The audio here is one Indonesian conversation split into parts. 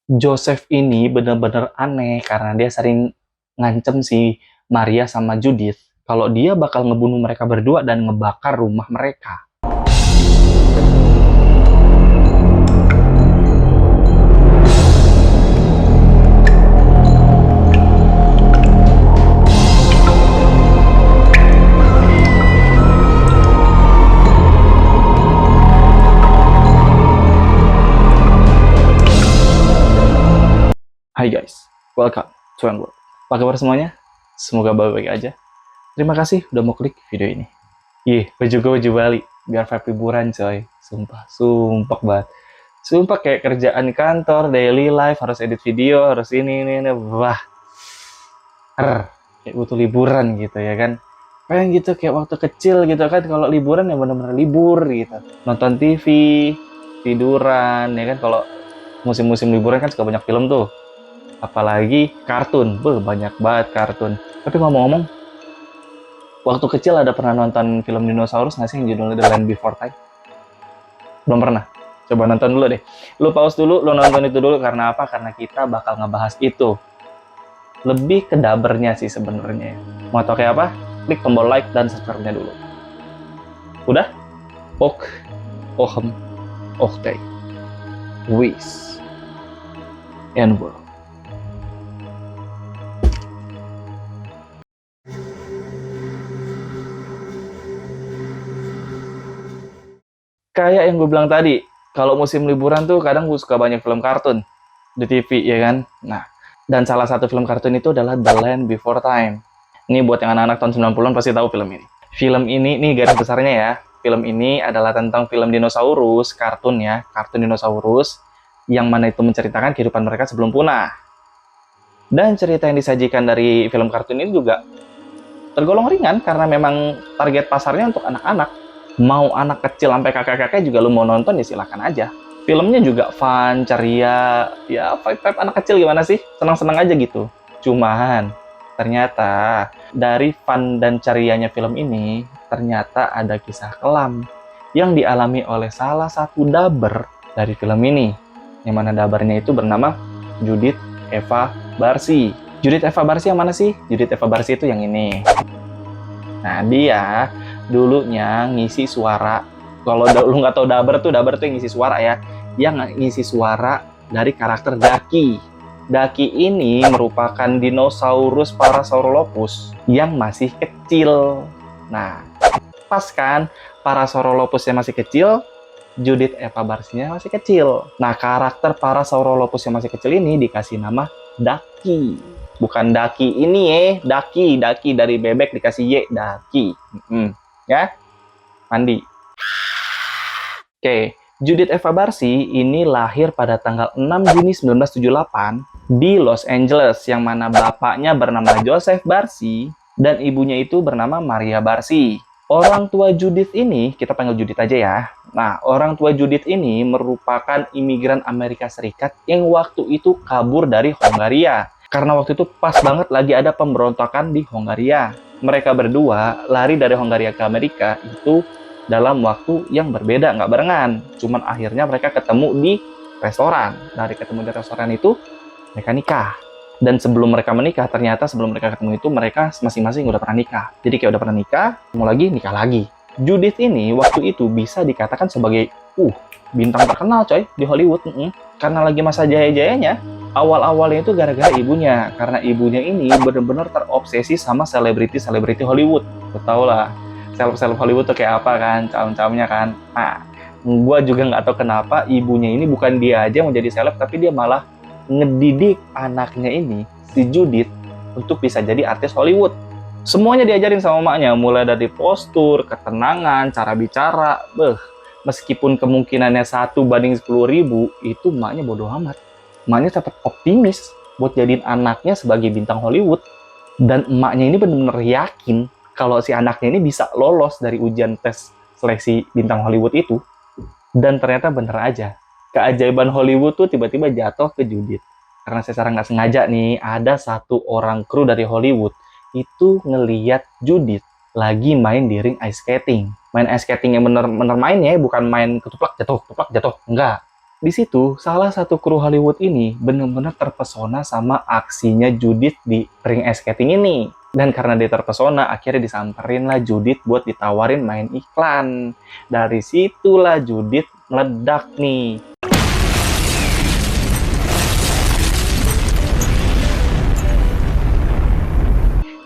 Joseph ini bener-bener aneh karena dia sering ngancem si Maria sama Judith kalau dia bakal ngebunuh mereka berdua dan ngebakar rumah mereka. Hai guys, welcome to Unworld. Apa kabar semuanya? Semoga baik-baik aja. Terima kasih udah mau klik video ini. Baju gue baju Bali, biar vibe liburan coy. Sumpah banget. Sumpah kayak kerjaan di kantor, daily life, harus edit video, harus ini. Wah, kayak butuh liburan gitu ya kan. Pengen gitu kayak waktu kecil gitu kan, kalau liburan ya bener-bener libur gitu. Nonton TV, tiduran, ya kan. Kalau musim-musim liburan kan suka banyak film tuh. Apalagi kartun, banyak banget kartun. Tapi ngomong-ngomong, waktu kecil ada pernah nonton film dinosaurus nggak sih yang judulnya The Land Before Time? Belum pernah? Coba nonton dulu deh. Lu pause dulu, lu nonton itu dulu. Karena apa? Karena kita bakal ngebahas itu. Lebih ke dabernya sih sebenarnya. Mau tau kayak apa? Klik tombol like dan subscribe-nya dulu. Udah? Ok, ohem, oktay, wis, and world. Kayak yang gue bilang tadi, kalau musim liburan tuh kadang gue suka banyak film kartun di TV, ya kan? Nah, dan salah satu film kartun itu adalah The Land Before Time. Ini buat yang anak-anak tahun 90-an pasti tahu film ini. Film ini, nih garis besarnya ya, film ini adalah tentang film dinosaurus, kartun ya, kartun dinosaurus, yang mana itu menceritakan kehidupan mereka sebelum punah. Dan cerita yang disajikan dari film kartun ini juga tergolong ringan, karena memang target pasarnya untuk anak-anak. Mau anak kecil sampai kakek-kakek juga lu mau nonton ya silakan aja. Filmnya juga fun, ceria, ya vibe-vibe anak kecil gimana sih? Senang-senang aja gitu. Cuman, ternyata dari fun dan cerianya film ini, ternyata ada kisah kelam yang dialami oleh salah satu daber dari film ini. Yang mana dabernya itu bernama Judith Eva Barsi. Judith Eva Barsi yang mana sih? Judith Eva Barsi itu yang ini. Nah, dia dulunya ngisi suara. Kalau lu nggak tahu daber tuh yang ngisi suara ya. Yang ngisi suara dari karakter Daki. Daki ini merupakan dinosaurus Parasaurolophus yang masih kecil. Nah, pas kan Parasaurolophus yang masih kecil, Judith Eva Barsinya masih kecil. Nah, karakter Parasaurolophus yang masih kecil ini dikasih nama Daki. Bukan Daki ini Daki dari bebek dikasih Y, Daki. Ya, mandi. Oke, Judith Eva Barsi ini lahir pada tanggal 6 Juni 1978 di Los Angeles, yang mana bapaknya bernama Joseph Barsi dan ibunya itu bernama Maria Barsi. Orang tua Judith ini, kita panggil Judith aja ya. Nah, orang tua Judith ini merupakan imigran Amerika Serikat yang waktu itu kabur dari Hongaria. Karena waktu itu pas banget lagi ada pemberontakan di Hongaria. Mereka berdua lari dari Hongaria ke Amerika itu dalam waktu yang berbeda, nggak barengan. Cuman akhirnya mereka ketemu di restoran. Dari ketemu di restoran itu, mereka nikah. Dan sebelum mereka menikah, ternyata sebelum mereka ketemu itu, mereka masing-masing udah pernah nikah. Jadi kayak udah pernah nikah, mau lagi, nikah lagi. Judith ini waktu itu bisa dikatakan sebagai bintang terkenal coy di Hollywood. Karena lagi masa jaya-jayanya. Awal-awalnya itu gara-gara ibunya. Karena ibunya ini benar-benar terobsesi sama selebriti-selebriti Hollywood. Lo tau lah, seleb-seleb Hollywood tuh kayak apa kan, calon-calonnya kan. Nah, gue juga nggak tahu kenapa ibunya ini bukan dia aja yang menjadi seleb, tapi dia malah ngedidik anaknya ini, si Judith, untuk bisa jadi artis Hollywood. Semuanya diajarin sama emaknya, mulai dari postur, ketenangan, cara bicara. Meskipun kemungkinannya 1 banding 10.000, itu emaknya bodoh amat. Emaknya tetap optimis buat jadiin anaknya sebagai bintang Hollywood. Dan emaknya ini benar-benar yakin kalau si anaknya ini bisa lolos dari ujian tes seleksi bintang Hollywood itu. Dan ternyata bener aja. Keajaiban Hollywood tuh tiba-tiba jatuh ke Judith. Karena secara nggak sengaja nih, ada satu orang kru dari Hollywood itu ngeliat Judith lagi main di ring ice skating. Main ice skating yang bener-bener main ya, bukan main ketuplak jatuh, enggak. di situ salah satu kru Hollywood ini benar-benar terpesona sama aksinya Judith di ring ice skating ini. Dan karena dia terpesona, akhirnya disamperin lah Judith buat ditawarin main iklan. Dari situlah Judith meledak nih.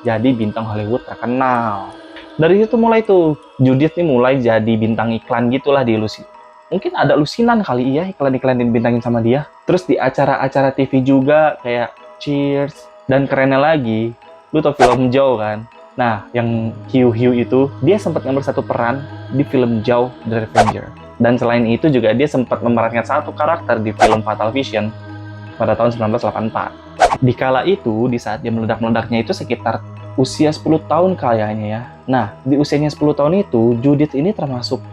Jadi bintang Hollywood terkenal. Dari situ mulai tuh, Judith nih mulai jadi bintang iklan gitulah di Lucy. Mungkin ada lusinan kali ya iklan-iklan dibintangin sama dia. Terus di acara-acara TV juga kayak Cheers. Dan kerennya lagi, lu tau film Joe kan? Nah, yang Hugh itu, dia sempat ngambil satu peran di film Joe The Revenger. Dan selain itu juga dia sempat memerankan satu karakter di film Fatal Vision pada tahun 1984. Di kala itu, di saat dia meledak-meledaknya itu sekitar usia 10 tahun kayaknya ya. Nah, di usianya 10 tahun itu, Judith ini termasuk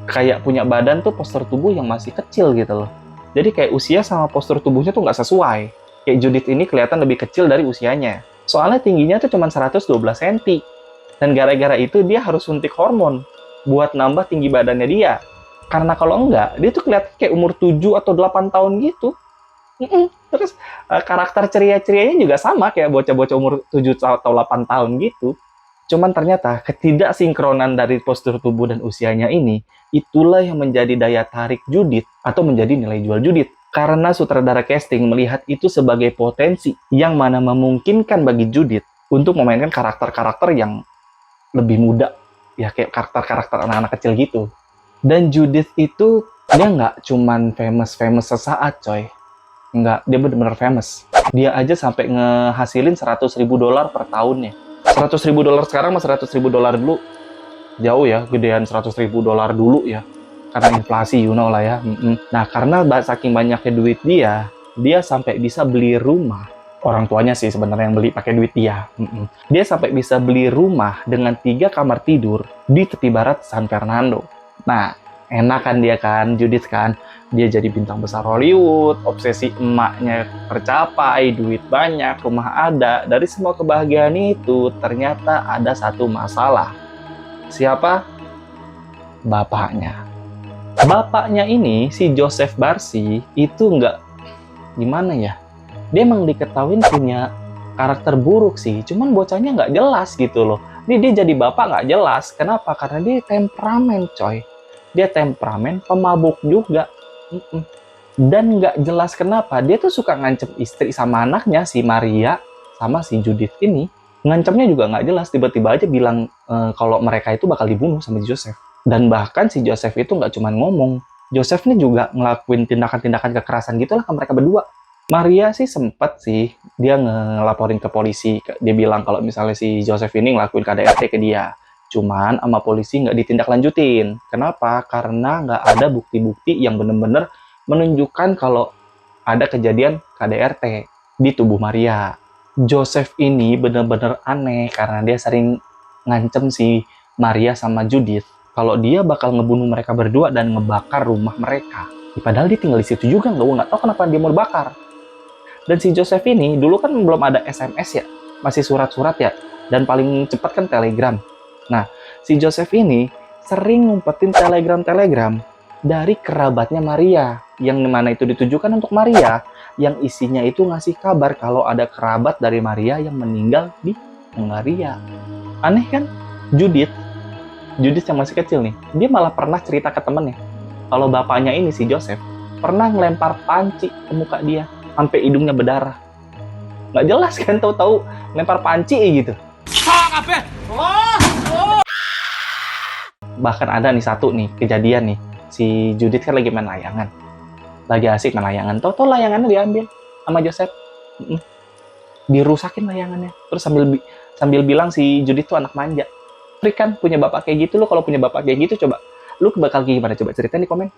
kayak punya badan tuh postur tubuh yang masih kecil gitu loh. Jadi kayak usia sama postur tubuhnya tuh nggak sesuai. Kayak Judith ini kelihatan lebih kecil dari usianya. Soalnya tingginya tuh cuma 112 cm. Dan gara-gara itu dia harus suntik hormon buat nambah tinggi badannya dia. Karena kalau enggak, dia tuh kelihatan kayak umur 7 atau 8 tahun gitu. Terus karakter ceria-cerianya juga sama kayak bocah-bocah umur 7 atau 8 tahun gitu. Cuman ternyata ketidaksinkronan dari postur tubuh dan usianya ini, itulah yang menjadi daya tarik Judith atau menjadi nilai jual Judith. Karena sutradara casting melihat itu sebagai potensi yang mana memungkinkan bagi Judith untuk memainkan karakter-karakter yang lebih muda. Ya kayak karakter-karakter anak-anak kecil gitu. Dan Judith itu dia nggak cuman famous sesaat coy. Enggak, dia benar-benar famous. Dia aja sampai ngehasilin $100.000 per tahunnya. $100.000 sekarang sama $100.000 dulu jauh ya, gedean $100.000 dulu ya. Karena inflasi, you know lah ya. Nah, karena saking banyaknya duit dia sampai bisa beli rumah. Orang tuanya sih sebenarnya yang beli pakai duit dia. Dia sampai bisa beli rumah dengan 3 kamar tidur di tepi barat San Fernando. Nah, enak kan dia kan, Judith kan. Dia jadi bintang besar Hollywood, obsesi emaknya tercapai, duit banyak, rumah ada. Dari semua kebahagiaan itu, ternyata ada satu masalah. Siapa? Bapaknya. Bapaknya ini, si Joseph Barsi, itu nggak, gimana ya? Dia emang diketahuin punya karakter buruk sih, cuman bocahnya nggak jelas gitu loh. Dia jadi bapak nggak jelas. Kenapa? Karena dia temperamen, coy. Dia temperamen, pemabuk juga. Dan nggak jelas kenapa dia tuh suka ngancem istri sama anaknya, si Maria sama si Judith ini. Ngancemnya juga nggak jelas, tiba-tiba aja bilang kalau mereka itu bakal dibunuh sama Joseph. Dan bahkan si Joseph itu nggak cuma ngomong, Joseph ini juga ngelakuin tindakan-tindakan kekerasan gitulah ke mereka berdua. Maria sih sempet sih dia ngelaporin ke polisi, dia bilang kalau misalnya si Joseph ini ngelakuin KDRT ke dia. Cuman sama polisi nggak ditindaklanjutin. Kenapa? Karena nggak ada bukti-bukti yang bener-bener menunjukkan kalau ada kejadian KDRT di tubuh Maria. Joseph ini bener-bener aneh karena dia sering ngancem si Maria sama Judith kalau dia bakal ngebunuh mereka berdua dan ngebakar rumah mereka. Padahal dia tinggal di situ juga, nggak tahu kenapa dia mau bakar. Dan si Joseph ini dulu kan belum ada SMS ya, masih surat-surat ya, dan paling cepat kan telegram. Nah, si Joseph ini sering ngumpetin telegram-telegram dari kerabatnya Maria, yang mana itu ditujukan untuk Maria, yang isinya itu ngasih kabar kalau ada kerabat dari Maria yang meninggal di Hungaria. Aneh kan? Judith yang masih kecil nih, dia malah pernah cerita ke temennya, kalau bapaknya ini, si Joseph, pernah ngelempar panci ke muka dia, sampai hidungnya berdarah. Nggak jelas kan, tahu-tahu lempar panci gitu. Bahkan ada nih satu nih kejadian nih, si Judith kan lagi main layangan, lagi asik main layangan, tahu layangannya diambil sama Joseph, dirusakin layangannya, terus sambil bilang si Judith tuh anak manja. Freak kan punya bapak kayak gitu, lo kalau punya bapak kayak gitu coba, lu bakal gimana, coba ceritain di komen.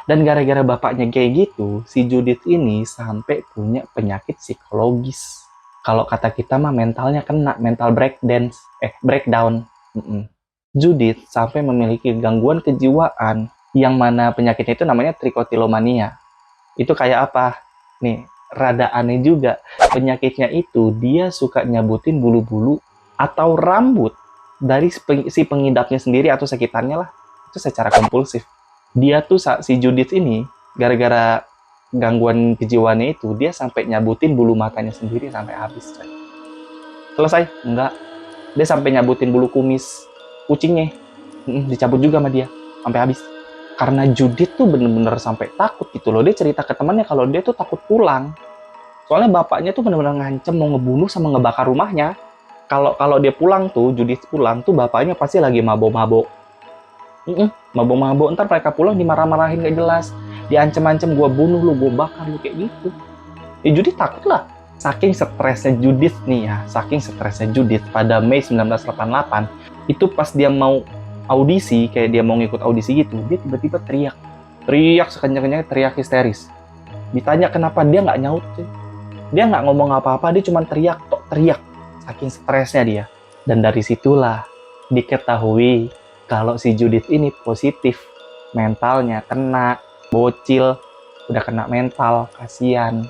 Dan gara-gara bapaknya kayak gitu, si Judith ini sampai punya penyakit psikologis. Kalau kata kita mah mentalnya kena, mental breakdown. Judith sampai memiliki gangguan kejiwaan yang mana penyakitnya itu namanya trichotillomania. Itu kayak apa? Nih, rada aneh juga. Penyakitnya itu dia suka nyabutin bulu-bulu atau rambut dari si pengidapnya sendiri atau sekitarnya lah. Itu secara kompulsif. Dia tuh si Judith ini gara-gara gangguan kejiwaannya itu, dia sampai nyabutin bulu matanya sendiri sampai habis, coy. Selesai? Enggak. Dia sampai nyabutin bulu kumis kucingnya. Dicabut juga sama dia sampai habis. Karena Judith tuh bener-bener sampai takut gitu loh. Dia cerita ke temannya kalau dia tuh takut pulang. Soalnya bapaknya tuh bener-bener ngancem mau ngebunuh sama ngebakar rumahnya. Kalau dia pulang tuh, Judith pulang tuh bapaknya pasti lagi mabok-mabok. Mabok-mabok, ntar mereka pulang dimarah-marahin gak jelas. Diancem-ancem, gua bunuh lu, gua bakar lu, kayak gitu. Ya Judith takut lah. Saking stresnya Judith nih ya, saking stresnya Judith pada Mei 1988, itu pas dia mau audisi, kayak dia mau ngikut audisi gitu, dia tiba-tiba teriak. Teriak sekencang-kencangnya, teriak histeris. Ditanya kenapa, dia nggak nyaut. Dia nggak ngomong apa-apa, dia cuma teriak, teriak. Saking stresnya dia. Dan dari situlah diketahui kalau si Judith ini positif. Mentalnya kena, bocil, udah kena mental, kasihan.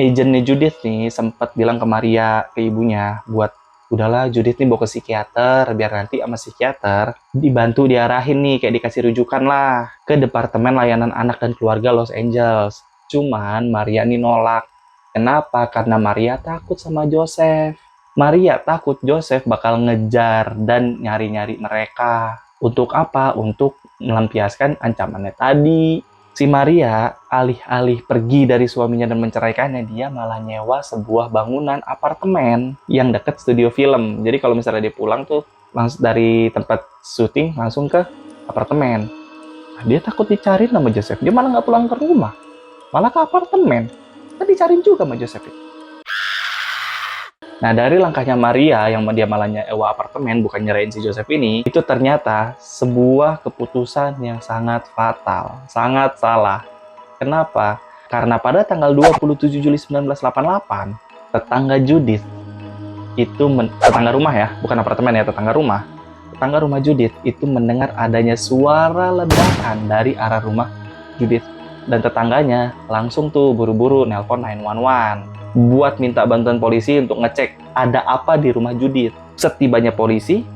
Agentnya Judith nih sempat bilang ke Maria, ke ibunya, buat udahlah Judith nih bawa ke psikiater, biar nanti sama psikiater dibantu diarahin nih, kayak dikasih rujukan lah ke Departemen Layanan Anak dan Keluarga Los Angeles. Cuman Maria nih nolak. Kenapa? Karena Maria takut sama Joseph. Maria takut Joseph bakal ngejar dan nyari-nyari mereka. Untuk apa? Untuk melampiaskan ancamannya tadi. Si Maria, alih-alih pergi dari suaminya dan menceraikannya, dia malah nyewa sebuah bangunan apartemen yang deket studio film. Jadi kalau misalnya dia pulang tuh, langsung dari tempat syuting langsung ke apartemen. Nah, dia takut dicariin sama Joseph. Dia malah nggak pulang ke rumah, malah ke apartemen. Kan dicariin juga sama Joseph. Nah, dari langkahnya Maria yang dia malah nyewa apartemen, bukan nyerahin si Joseph ini, itu ternyata sebuah keputusan yang sangat fatal, sangat salah. Kenapa? Karena pada tanggal 27 Juli 1988, tetangga Judith itu, tetangga rumah ya, bukan apartemen ya, tetangga rumah Judith itu mendengar adanya suara ledakan dari arah rumah Judith. Dan tetangganya langsung tuh buru-buru nelpon 911. Buat minta bantuan polisi untuk ngecek ada apa di rumah Judith. Setibanya polisi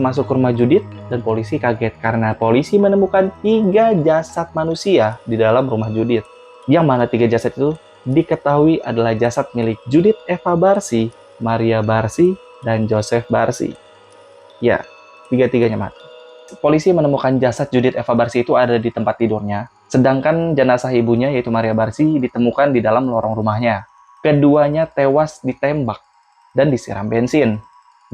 masuk ke rumah Judith dan polisi kaget karena polisi menemukan 3 jasad manusia di dalam rumah Judith. Yang mana 3 jasad itu diketahui adalah jasad milik Judith Eva Barsi, Maria Barsi, dan Joseph Barsi. Ya, 3-tiganya mati. Polisi menemukan jasad Judith Eva Barsi itu ada di tempat tidurnya, sedangkan jenazah ibunya yaitu Maria Barsi ditemukan di dalam lorong rumahnya. Keduanya tewas ditembak dan disiram bensin.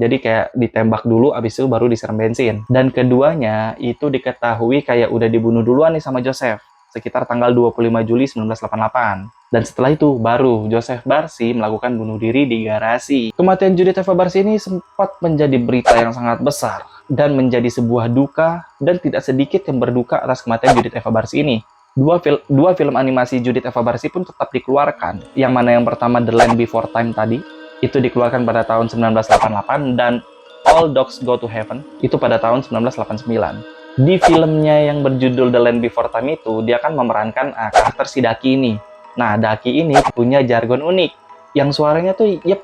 Jadi kayak ditembak dulu, abis itu baru disiram bensin. Dan keduanya itu diketahui kayak udah dibunuh duluan nih sama Joseph, sekitar tanggal 25 Juli 1988. Dan setelah itu baru Joseph Barsi melakukan bunuh diri di garasi. Kematian Judith Eva Barsi ini sempat menjadi berita yang sangat besar dan menjadi sebuah duka, dan tidak sedikit yang berduka atas kematian Judith Eva Barsi ini. Dua film animasi Judith Eva Barsi pun tetap dikeluarkan. Yang mana yang pertama The Land Before Time tadi, itu dikeluarkan pada tahun 1988, dan All Dogs Go to Heaven itu pada tahun 1989. Di filmnya yang berjudul The Land Before Time itu, dia kan memerankan karakter si Daki ini. Nah, Daki ini punya jargon unik, yang suaranya tuh yep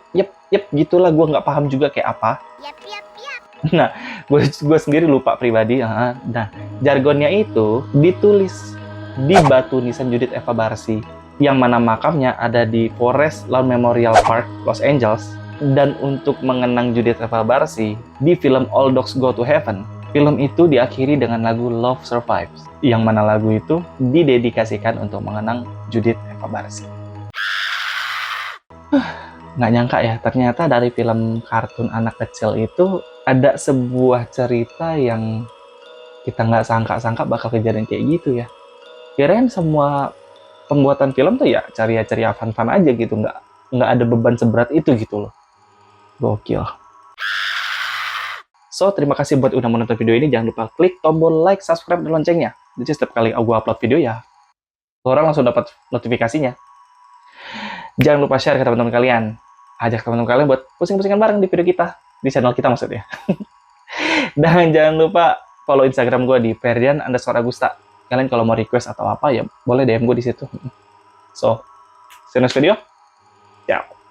gitulah, gue nggak paham juga kayak apa. Yep. Nah, gue sendiri lupa pribadi. Nah, jargonnya itu ditulis di batu nisan Judith Eva Barsi, yang mana makamnya ada di Forest Lawn Memorial Park, Los Angeles. Dan untuk mengenang Judith Eva Barsi, di film All Dogs Go to Heaven, film itu diakhiri dengan lagu Love Survives, yang mana lagu itu didedikasikan untuk mengenang Judith Eva Barsi. Nggak nyangka ya, ternyata dari film kartun anak kecil itu ada sebuah cerita yang kita nggak sangka-sangka bakal kejadian kayak gitu ya. Kirain semua pembuatan film tuh ya ceria-ceria fun-fun aja gitu, nggak ada beban seberat itu gitu loh. Gokil. So, terima kasih buat udah menonton video ini. Jangan lupa klik tombol like, subscribe, dan loncengnya. Jadi setiap kali aku upload video ya, orang langsung dapat notifikasinya. Jangan lupa share ke teman-teman kalian. Ajak teman-teman kalian buat pusing-pusingan bareng di video kita, di channel kita maksudnya. Dan jangan lupa follow Instagram gue di Ferdian_Agusta. Kalian kalau mau request atau apa ya boleh DM gue di situ. So, see you next video. Ciao.